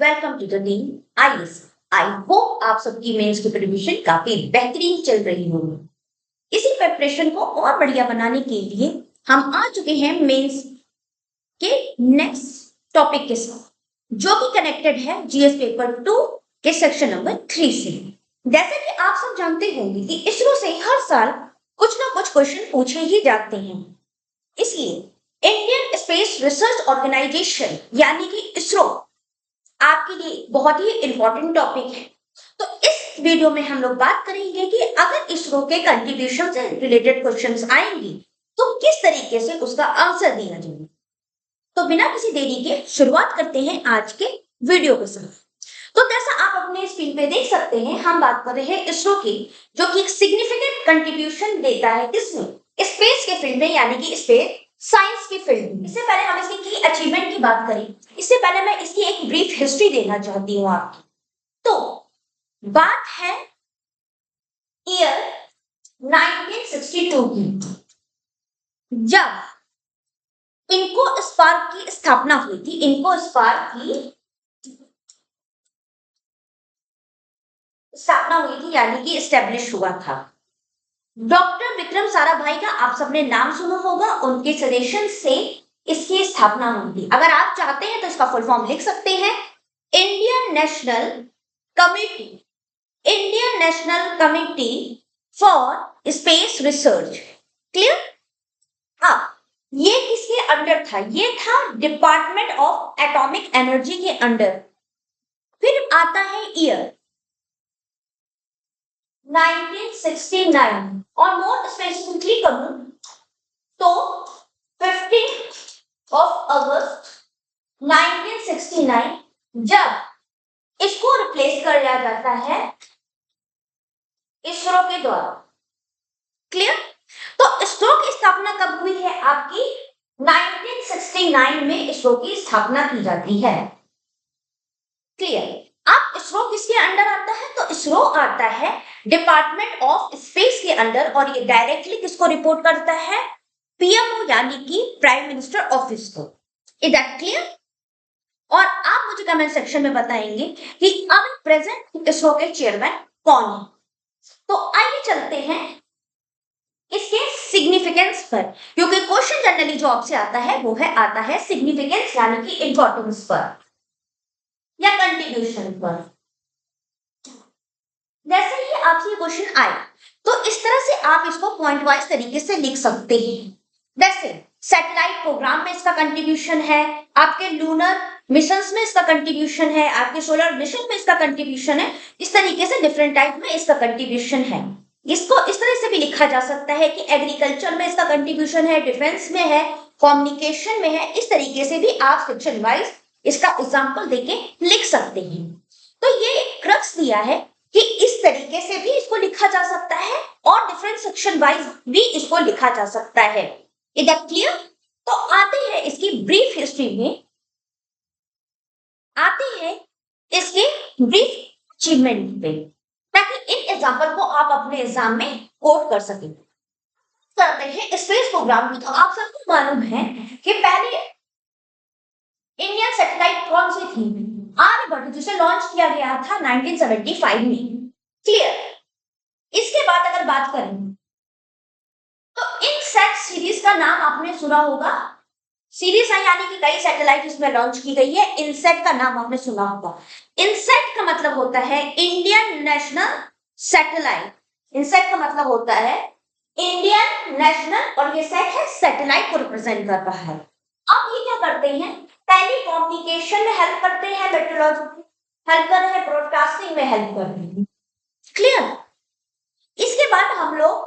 Welcome to the team IAS. I hope आप सबकी mains की प्रिपरेशन काफी बेहतरीन चल रही होगी। इसी प्रिपरेशन को और बढ़िया बनाने के लिए हम आ चुके हैं मेंस के नेक्स्ट टॉपिक के साथ, जो कि कनेक्टेड है जीएस पेपर 2 के सेक्शन नंबर 3 से। जैसे कि आप सब जानते होंगे कि इसरो से हर साल कुछ ना कुछ क्वेश्चन पूछे ही जाते हैं। इसलिए इंडियन स्पेस रिसर्च ऑर्गेनाइजेशन यानी कि इसरो आपके लिए बहुत ही इंपॉर्टेंट टॉपिक है। तो इस वीडियो में हम लोग बात करेंगे कि अगर इसरो के कंट्रीब्यूशन से रिलेटेड क्वेश्चंस आएंगे तो किस तरीके से उसका आंसर देना चाहिए। तो बिना किसी देरी के शुरुआत करते हैं आज के वीडियो के साथ। तो जैसा आप अपने स्क्रीन पे देख सकते हैं, हम बात कर रहे हैं इसरो की, जो कि एक सिग्निफिकेंट कंट्रीब्यूशन देता है किसमें, स्पेस के फील्ड में, यानी कि स्पेस साइंस की फील्ड में। इससे पहले हम इसकी की अचीवमेंट की बात करें, इससे पहले मैं इसकी एक ब्रीफ हिस्ट्री देना चाहती हूँ आपकी। तो बात है ईयर 1962 की, जब इनको स्पार्क की स्थापना हुई थी। इनको स्पार्क की स्थापना हुई थी, यानी कि एस्टेब्लिश हुआ था। डॉक्टर विक्रम साराभाई का आप सबने नाम सुना होगा, उनके सजेशन से इसकी स्थापना हुई थी। अगर आप चाहते हैं तो इसका फुल फॉर्म लिख सकते हैं, Indian national committee, Indian national committee for space research. Clear. अब ये किसके अंडर था? ये था डिपार्टमेंट ऑफ एटॉमिक एनर्जी के अंडर। फिर आता है ईयर 1969, और मोर स्पेसिफिकली करूं तो 15 अगस्त 1969, जब इसको रिप्लेस कर दिया जाता है इसरो के द्वारा। क्लियर। तो इसरो की स्थापना कब हुई है आपकी? 1969 में इसरो की स्थापना की जाती है। क्लियर। अब इसरो किसके अंडर आता है? तो इसरो आता है डिपार्टमेंट ऑफ स्पेस के अंडर, और ये डायरेक्टली किसको रिपोर्ट करता है? पीएमओ, यानी कि प्राइम मिनिस्टर ऑफिस को। Is that clear? और आप मुझे कमेंट सेक्शन में बताएंगे कि अब प्रेजेंट इसरो के चेयरमैन कौन है। तो आइए चलते हैं इसके सिग्निफिकेंस पर, क्योंकि क्वेश्चन जनरली जो आपसे आता है वो है आता है सिग्निफिकेंस, यानी कि इंपॉर्टेंस पर या कंट्रीब्यूशन पर। जैसे ही आपसे क्वेश्चन आए तो इस तरह से आप इसको पॉइंट वाइज तरीके से लिख सकते हैं। जैसे सैटेलाइट प्रोग्राम में इसका कंट्रीब्यूशन है, आपके लूनर मिशंस में इसका कंट्रीब्यूशन है, आपके सोलर मिशन में इसका कंट्रीब्यूशन है। इस तरीके से डिफरेंट टाइप में इसका कंट्रीब्यूशन है। इसको इस तरह से भी लिखा जा सकता है कि एग्रीकल्चर में इसका कंट्रीब्यूशन है, डिफेंस में है, कम्युनिकेशन में है। इस तरीके से भी आप सेक्शन वाइज इसका एग्जाम्पल देके लिख सकते हैं। तो ये एक क्रक्स दिया है कि इस तरीके से भी इसको लिखा जा सकता है और डिफरेंट सेक्शन वाइज भी इसको लिखा जा सकता है। Is that clear? तो आते हैं इसकी ब्रीफ हिस्ट्री में, आते हैं इसके ब्रीफ अचीवमेंट पे, ताकि इन एग्जांपल को आप अपने एग्जाम में कोट कर सकें। करते हैं स्पेस प्रोग्राम में। तो आप सबको मालूम है कि पहले इंडियन सैटेलाइट कौन सी थी? आर्यभट्ट, जिसे लॉन्च किया गया था 1975 में। क्लियर। इसके बाद अगर बात करें तो इनसैट सीरीज का नाम आपने सुना होगा। सीरीज है, यानी कि कई सैटेलाइट इसमें लॉन्च की गई है। इनसैट का नाम आपने सुना होगा। इनसैट का मतलब होता है इंडियन नेशनल सैटेलाइट। इनसैट का मतलब होता है इंडियन नेशनल, और ये सेट है सैटेलाइट को रिप्रेजेंट कर रहा है। अब ये क्या करते हैं? टेलीकम्युनिकेशन में हेल्प करते हैं, मेट्रोलॉजी में हेल्प कर रहे हैं, ब्रॉडकास्टिंग में हेल्प कर रहे हैं। क्लियर। इसके बाद हम लोग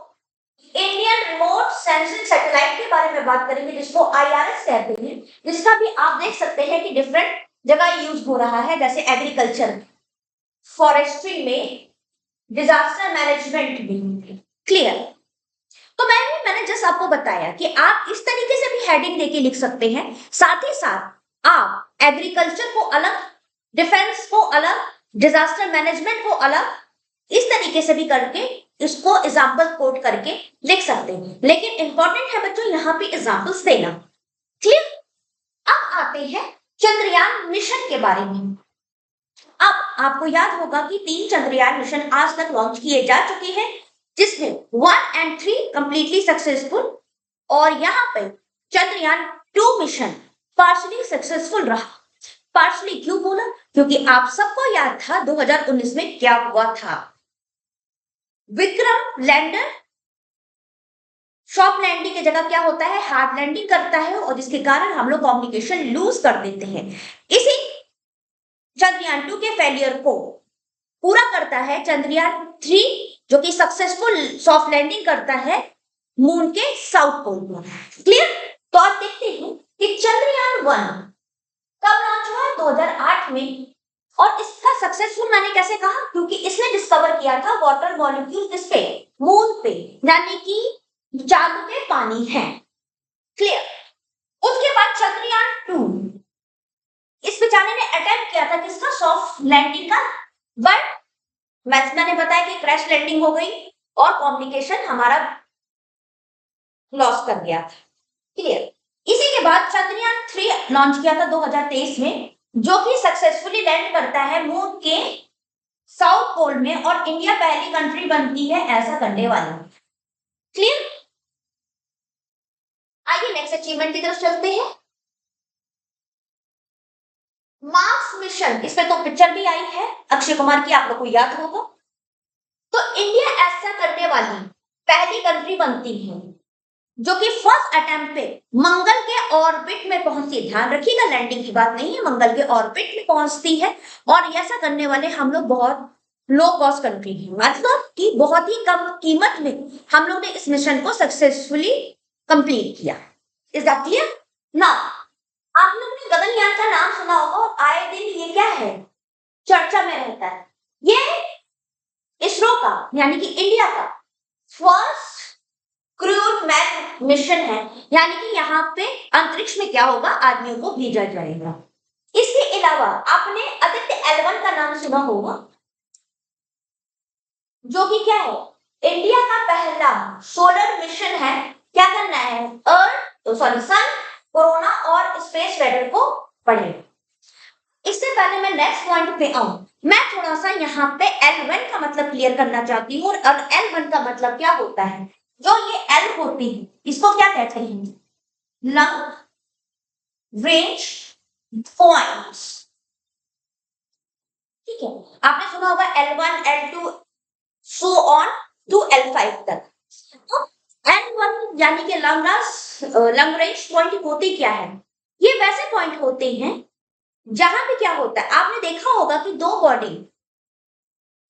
इंडियन रिमोट सेंसिंग सैटेलाइट के बारे में बात करेंगे, जिसको आईआरएस कहते हैं, जिसका भी आप देख सकते हैं कि डिफरेंट जगह यूज हो रहा है, जैसे एग्रीकल्चर, फॉरेस्ट्री में, डिजास्टर मैनेजमेंट में। क्लियर। तो मैंने जस्ट आपको बताया कि आप इस तरीके से भी हेडिंग देके लिख सकते हैं। साथ ही साथ आप एग्रीकल्चर को अलग, डिफेंस को अलग, डिजास्टर मैनेजमेंट को अलग, इस तरीके से भी करके इसको एग्जाम्पल कोट करके लिख सकते हैं। लेकिन इंपॉर्टेंट है बच्चों यहाँ पे एग्जाम्पल्स देना। क्लियर। अब आते हैं चंद्रयान मिशन के बारे में। आपको याद होगा कि 3 चंद्रयान मिशन आज तक लॉन्च किए जा चुके हैं, जिसमें 1 और 3 कंप्लीटली सक्सेसफुल, और यहाँ पे चंद्रयान 2 मिशन पार्शली सक्सेसफुल रहा। पार्शली क्यों बोला? क्योंकि आप सबको याद था 2019 में क्या हुआ था। विक्रम लैंडर सॉफ्ट लैंडिंग की जगह क्या होता है, हार्ड लैंडिंग करता है, और जिसके कारण हम लोग कम्युनिकेशन लूज कर देते हैं। इसी चंद्रयान 2 के फेलियर को पूरा करता है चंद्रयान 3, जो कि सक्सेसफुल सॉफ्ट लैंडिंग करता है मून के साउथ पोल पर। क्लियर? तो आप देखते हैं कि चंद्रयान 1 कब लॉन्च हुआ? 2008 में। और इसका सक्सेसफुल मैंने कैसे कहा? क्योंकि इसने डिस्कवर किया था वाटर मॉलिक्यूल किस पे? मून पे, यानी कि चांद पे पानी है। क्लियर? उसके बाद चंद्रयान 2, इस बेचारे ने अटेम्प्ट किया था किसका? सॉफ्ट लैंडिंग का, बट मैंने बताया कि क्रैश लैंडिंग हो गई और कम्युनिकेशन हमारा लॉस कर गया था। क्लियर? इसी के बाद चंद्रयान 3 लॉन्च किया था 2023 में, जो कि सक्सेसफुली लैंड करता है मून के साउथ पोल में, और इंडिया पहली कंट्री बनती है ऐसा करने वाली। क्लियर? आइए नेक्स्ट अचीवमेंट की तरफ चलते हैं। मार्स मिशन, इसमें तो पिक्चर भी आई है अक्षय कुमार की, आप लोग को याद होगा। तो इंडिया ऐसा करने वाली पहली कंट्री बनती है जो कि फर्स्ट अटेम्प्ट पे मंगल के ऑर्बिट में पहुंचती है। ध्यान रखिएगा, लैंडिंग की बात नहीं है, मंगल के ऑर्बिट में पहुंचती है। और ऐसा करने वाले हम लोग बहुत लो कॉस्ट कंट्री है, मतलब कि बहुत ही कम कीमत में हम लोग ने इस मिशन को सक्सेसफुली कंप्लीट किया। Is that clear? नाउ आप लोग ने गगनयान का नाम सुना होगा, और आए दिन ये क्या है, चर्चा में रहता है। ये इसरो का, यानी कि इंडिया का फर्स्ट क्रूड मैन मिशन है, यानी कि यहाँ पे अंतरिक्ष में क्या होगा, आदमियों को भेजा जाएगा। इसके अलावा आपने आदित्य L1 का नाम सुना होगा, जो कि क्या है, इंडिया का पहला सोलर मिशन है। क्या करना है? अर्थ सॉरी सन, कोरोना और स्पेस वेदर को पढ़े। इससे पहले मैं नेक्स्ट पॉइंट पे आऊं, मैं थोड़ा सा यहाँ पे L1 का मतलब क्लियर करना चाहती हूँ। और L1 का मतलब क्या होता है? जो ये L होती है, इसको क्या कहते हैं? Long range points. ठीक है, आपने सुना होगा L1, L2 so on to L5 तक। तो L1 यानी कि लॉन्ग रेंज पॉइंट होते क्या है? ये वैसे पॉइंट होते हैं जहां पे क्या होता है, आपने देखा होगा कि दो बॉडी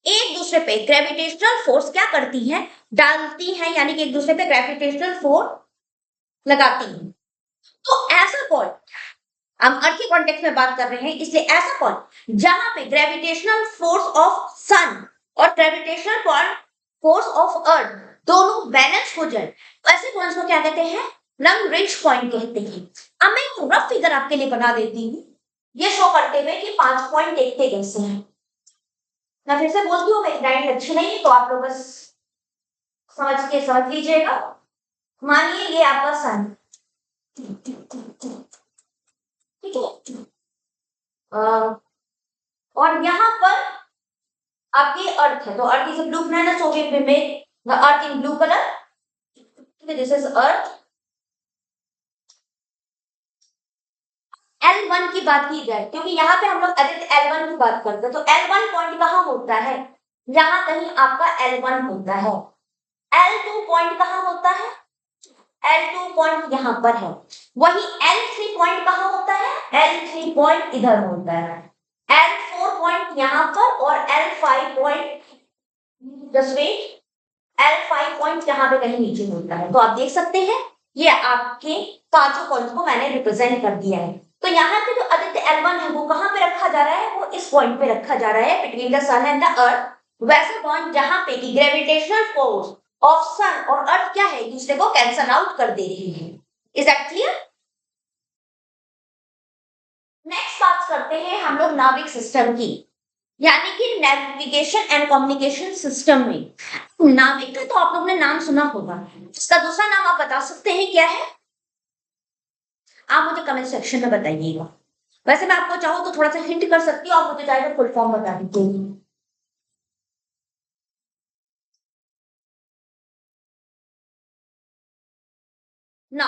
एक दूसरे पे ग्रेविटेशनल फोर्स क्या करती हैं, डालती हैं, यानी कि एक दूसरे पे ग्रेविटेशनल फोर्स लगाती हैं। तो ऐसा पॉइंट, हम अर्थ के कॉन्टेक्स्ट में बात कर रहे हैं, इसलिए ऐसा पॉइंट जहां पे ग्रेविटेशनल फोर्स ऑफ सन और ग्रेविटेशनल फोर्स ऑफ अर्थ दोनों बैलेंस हो जाए, ऐसे पॉइंट्स को क्या कहते हैं? लॉन्ग रेंज पॉइंट कहते हैं। अब मैं एक रफ फिगर आपके लिए बना देती हूँ, ये शो करते हुए कि 5 पॉइंट देखते कैसे हैं। मैं फिर से बोलती हूँ, मेरी राइटिंग अच्छी नहीं है तो आप लोग बस समझ लीजिएगा। मानिए ये आपका सन, ठीक है, और यहाँ पर आपकी अर्थ है, तो earth is blue planet, so we make the earth in blue color. This is earth. L1 की बात की जाए, क्योंकि यहाँ पे हम लोग आदित्य L1 की बात करते हैं, तो L1 पॉइंट कहाँ होता है? यहाँ कहीं आपका L1 होता है। L2 पॉइंट कहाँ होता है? L2 पॉइंट यहाँ पर है। वही L3 पॉइंट कहाँ होता है? L3 पॉइंट इधर होता है। L4 पॉइंट यहाँ पर, और L5 point just wait, L5 point यहाँ पे कहीं नीचे होता है। तो आप देख सकते हैं ये आपके पांचों पॉइंट्स को मैंने रिप्रेजेंट कर दिया है। तो यहाँ पे जो आदित्य L1 है वो कहाँ पे रखा जा रहा है? वो इस पॉइंट पे रखा जा रहा है, between the sun and the earth. वैसे पॉइंट जहाँ पे की ग्रेविटेशनल फोर्स ऑफ सन और अर्थ क्या है, दूसरे को कैंसल आउट कर दे रही है। Is that clear? नेक्स्ट बात करते हैं हम लोग नाविक सिस्टम की, यानी कि नेविगेशन एंड कम्युनिकेशन सिस्टम में। नाविक का तो आप लोगों ने नाम सुना होगा, इसका दूसरा नाम आप बता सकते हैं क्या है? आप मुझे कमेंट सेक्शन में बताइएगा। वैसे मैं आपको चाहूँ तो थोड़ा सा हिंट कर सकती हूँ, आप मुझे चाहे तो फुल फॉर्म बता दीजिए। ना,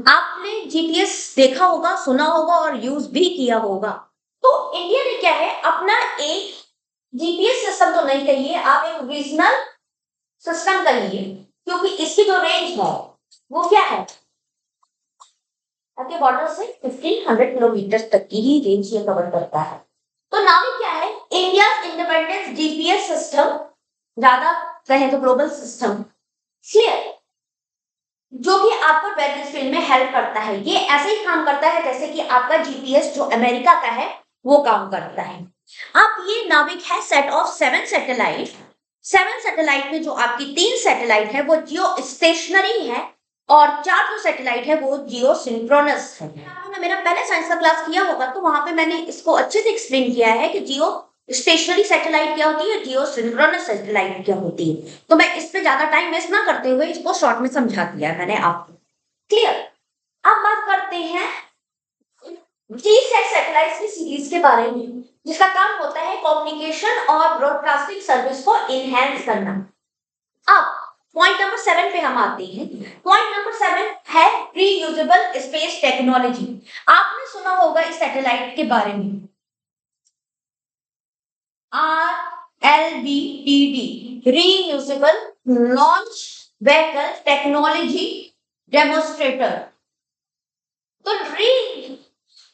आपने जीपीएस देखा होगा, सुना होगा और यूज भी किया होगा। तो इंडिया ने क्या है, अपना एक जीपीएस सिस्टम तो नहीं कहिए, आप एक रीजनल सिस्टम कहिए, क्योंकि इसकी जो रेंज है वो क्या है, आपके बॉर्डर से 1500 किलोमीटर तक की ही रेंज ये कवर करता है। तो नाम ही क्या है, इंडिया इंडिपेंडेंस जीपीएस सिस्टम, ज्यादा कहें तो ग्लोबल सिस्टम। क्लियर, जो भी आपको वेलनेस फील्ड में हेल्प करता है, ये ऐसे ही काम करता है जैसे कि आपका जीपीएस जो अमेरिका का है वो काम करता है। अब ये नाविक है सेट ऑफ 7 सैटेलाइट। 7 सैटेलाइट में जो आपकी 3 सैटेलाइट है वो जियो स्टेशनरी है और 4 जो सैटेलाइट है वो जियो सिंक्रोनस है। आपने मेरा पहले साइंस का क्लास किया होगा तो वहां पे मैंने इसको अच्छे से एक्सप्लेन किया है कि जियो स्टेशनरी सैटेलाइट क्या होती है, जियो सिंक्रोनस सैटेलाइट क्या होती है। तो मैं इस पे ज्यादा टाइम वेस्ट ना करते हुए इसको शॉर्ट में समझा दिया है मैंने आपको। क्लियर, अब बात करते हैं जीसैट सैटेलाइट की सीरीज के बारे में, जिसका काम होता है कम्युनिकेशन और ब्रॉडकास्टिंग सर्विस को इनहेंस करना। अब पॉइंट नंबर 7 पे हम आते हैं। पॉइंट नंबर 7 है रीयूजेबल स्पेस टेक्नोलॉजी। आपने सुना होगा इस सैटेलाइट के बारे में, RLBTD, reusable launch vehicle technology demonstrator. तो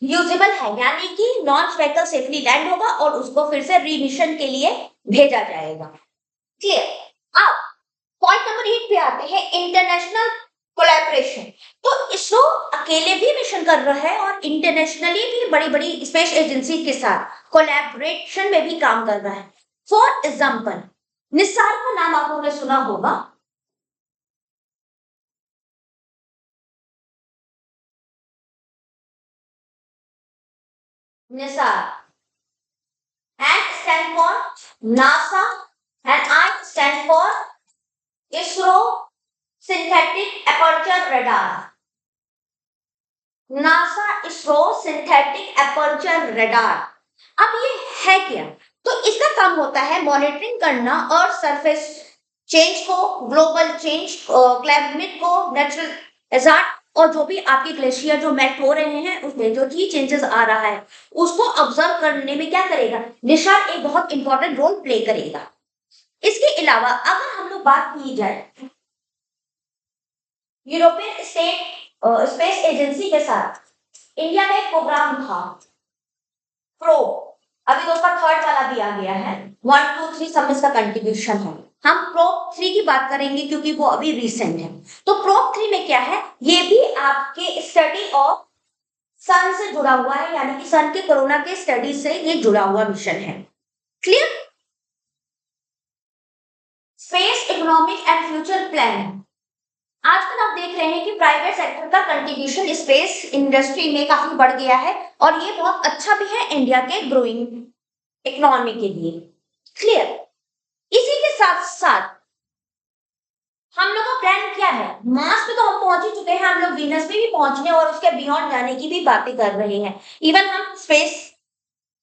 रीयूजेबल है यानी कि लॉन्च व्हीकल सेफली लैंड होगा और उसको फिर से रीमिशन के लिए भेजा जाएगा। क्लियर, अब पॉइंट नंबर 8 पे आते हैं, इंटरनेशनल कोलैबोरेशन। तो इसरो अकेले भी मिशन कर रहा है और इंटरनेशनली भी बड़ी बड़ी स्पेस एजेंसी के साथ कोलैबोरेशन में भी काम कर रहा है। फॉर एग्जाम्पल, निसार का नाम आप लोगों ने सुना होगा। Nisar, N stand for NASA and I stand for ISRO synthetic aperture radar। NASA ISRO synthetic aperture radar. अब ये है क्या, तो इसका काम होता है मॉनिटरिंग करना और सरफेस चेंज को, ग्लोबल चेंज, क्लाइमेट को, नेचुरल हैजार्ड और जो भी आपके ग्लेशियर जो मेल्ट हो रहे हैं उसमें जो भी चेंजेस आ रहा है उसको ऑब्जर्व करने में क्या करेगा, निशान एक बहुत इंपॉर्टेंट रोल प्ले करेगा। इसके अलावा अगर हम लोग बात की जाए यूरोपियन स्पेस एजेंसी के साथ इंडिया का एक प्रोग्राम था प्रो, अभी तो उसका थर्ड वाला भी आ गया है, 1 2 3 सब इसका कंट्रीब्यूशन है। हम प्रोब 3 की बात करेंगे क्योंकि वो अभी रिसेंट है। तो प्रोब 3 में क्या है, ये भी आपके स्टडी ऑफ सन से जुड़ा हुआ है, यानी कि सन के कोरोना के स्टडी से ये जुड़ा हुआ मिशन है। Clear, space economic and future plan. आजकल आप देख रहे हैं कि प्राइवेट सेक्टर का कंट्रीब्यूशन स्पेस इंडस्ट्री में काफी बढ़ गया है और ये बहुत अच्छा भी है इंडिया के ग्रोइंग इकोनॉमी के लिए। क्लियर, इसी के साथ साथ हम लोग का प्लान क्या है, मार्स पे तो हम पहुंच ही चुके हैं, हम लोग वीनस पे भी पहुंचने और उसके बियॉन्ड जाने की भी बातें कर रहे हैं। इवन हम स्पेस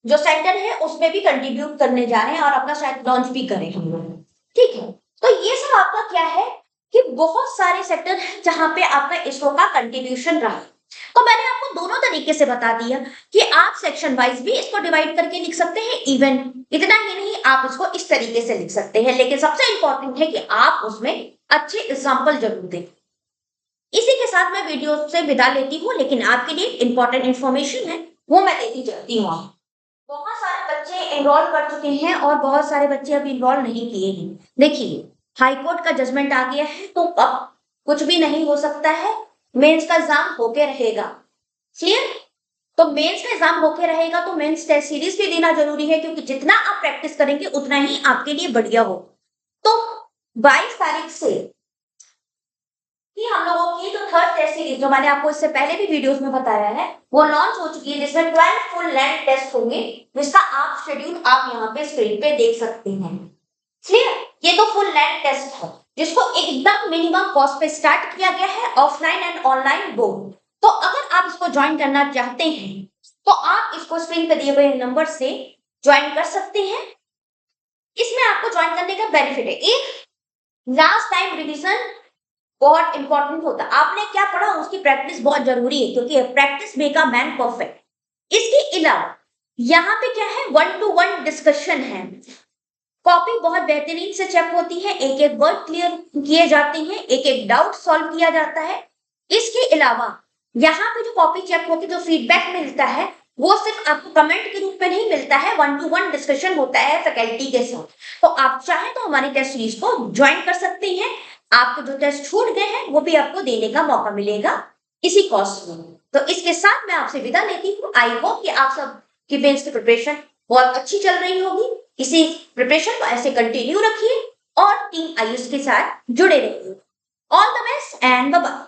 जो सेंटर है उसमें भी कंट्रीब्यूट करने जा रहे हैं और अपना शायद लॉन्च भी करें हम लोग। ठीक है, तो ये सब आपका क्या है कि बहुत सारे सेक्टर हैं जहां पे आपका इसरो का कंट्रीब्यूशन रहा। तो मैंने आपको दोनों तरीके से बता दिया कि आप सेक्शन वाइज भी इसको डिवाइड करके लिख सकते हैं, इवन इतना ही नहीं आप इसको इस तरीके से लिख सकते हैं, लेकिन सबसे इंपॉर्टेंट है कि आप उसमें अच्छे एग्जाम्पल जरूर दें। इसी के साथ मैं वीडियो से विदा लेती हूँ, लेकिन आपके लिए इंपॉर्टेंट इंफॉर्मेशन है वो मैं देती जाती हूँ। बहुत सारे बच्चे एनरोल कर चुके हैं और बहुत सारे बच्चे अभी एनरोल नहीं किए हैं। देखिए, हाई कोर्ट का जजमेंट आ गया है तो अब कुछ भी नहीं हो सकता है, मेंस का एग्जाम होके रहेगा। क्लियर, तो मेंस का एग्जाम होके रहेगा तो मेंस टेस्ट सीरीज भी देना जरूरी है, क्योंकि जितना आप प्रैक्टिस करेंगे उतना ही आपके लिए बढ़िया हो। तो 22 तारीख से कि हम लोगों की जो थर्ड टेस्ट सीरीज जो मैंने आपको इससे पहले भी वीडियोस में बताया है वो लॉन्च हो चुकी है, जिसमें 12 फुल लैंड टेस्ट होंगे, जिसका आप शेड्यूल आप यहाँ पे स्क्रीन पे देख सकते हैं। क्लियर, ये तो फुल लैंड टेस्ट है जिसको एकदम मिनिमम कॉस्ट पे स्टार्ट किया गया है, ऑफलाइन एंड ऑनलाइन बोथ। तो अगर आप इसको ज्वाइन करना चाहते हैं तो आप इसको स्क्रीन पे दिए हुए नंबर से ज्वाइन कर सकते हैं। इसमें आपको ज्वाइन करने का बेनिफिट है, एक लास्ट टाइम रिवीजन बहुत इंपॉर्टेंट होता है। आपने क्या पढ़ा उसकी प्रैक्टिस बहुत जरूरी है, क्योंकि practice make a man perfect. इसके अलावा यहाँ पे क्या है, 1-to-1 डिस्कशन है। कॉपी बहुत बेहतरीन से चेक होती है, एक एक वर्ड क्लियर किए जाते हैं, एक एक डाउट सॉल्व किया जाता है। इसके अलावा यहाँ पे जो कॉपी चेक होकर जो फीडबैक मिलता है वो सिर्फ आपको कमेंट के रूप में नहीं मिलता है, 1-to-1 डिस्कशन होता है फैकल्टी के साथ। तो आप चाहें तो हमारी टेस्ट सीरीज को ज्वाइन कर सकते हैं। आपके जो टेस्ट छूट गए हैं वो भी आपको देने का मौका मिलेगा इसी कॉस्ट में। तो इसके साथ मैं आपसे विदा लेती हूँ। आई होप कि आप सब की मेंस की प्रिपरेशन बहुत अच्छी चल रही होगी। इसी प्रिपरेशन को ऐसे कंटिन्यू रखिए और टीम आयुष के साथ जुड़े रहिए। All the best and bye bye.